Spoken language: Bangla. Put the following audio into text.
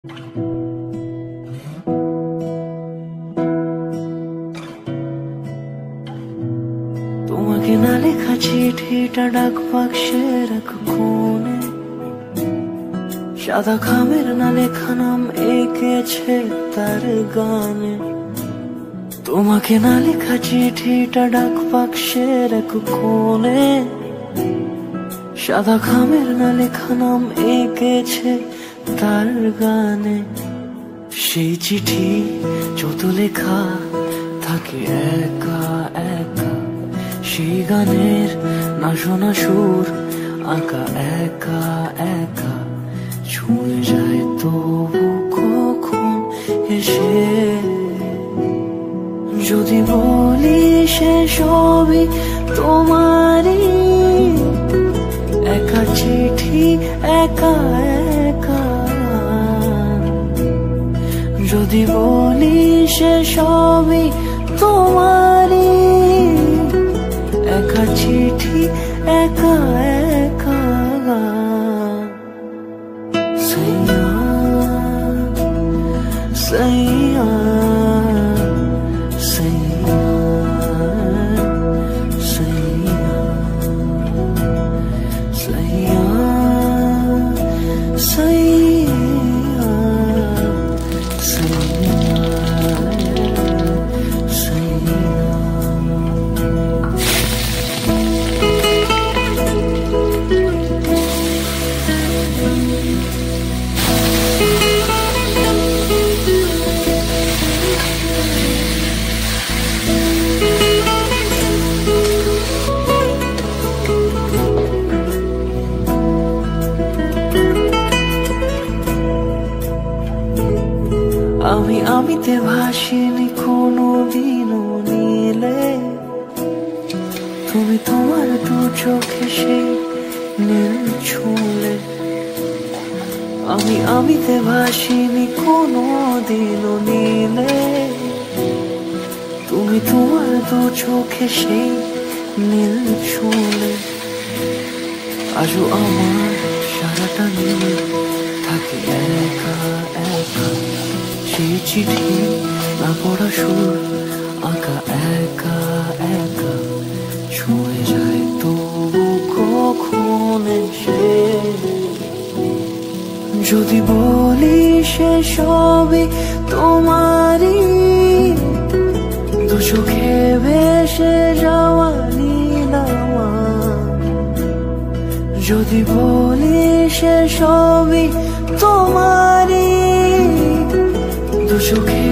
তোমাকে না লেখা চিঠিটা ডাক বাক্সের এক কোণে, সাদা খামের না লেখা নাম এঁকেছে তার গানে। তোমাকে না লেখা চিঠিটা ডাক বাক্সের এক কোণে, সাদা খামের না লেখা নাম এঁকেছে তার গানে। সেই চিঠি যত লেখা থাকে একা একা, সেই গানের না শোনা সুর আঁকা একা একা, ছুঁয়ে যায় তবু কখন এসে। যদি বলি সে সবই তোমারই, একা চিঠি একা একা। যদি বলি সে সবই তোমারই, একা চিঠি একা একা। সইয়া সইয়া সইয়া সইয়া সইয়া সইয়া আমিতে ভাসিনি কোনো দিনও নীলে, তুমি তোমার দু চোখে সেই নীল ছুঁলে। আমিতে ভাসিনি কোনো দিনও নীলে, তুমি তোমার দু চোখে সেই নীল ছুঁলে। আজও আমার সারাটা নীল থাকে একা একা, সেই চিঠি না পড়া সুর আঁকা একা একা, ছুঁয়ে যায় তবু কখন এসে। যদি বলি সে সবই তোমারই, দু চোখে ভেসে যাওয়া নীলামা। যদি বলি সে সবই তোমারই, দু চোখে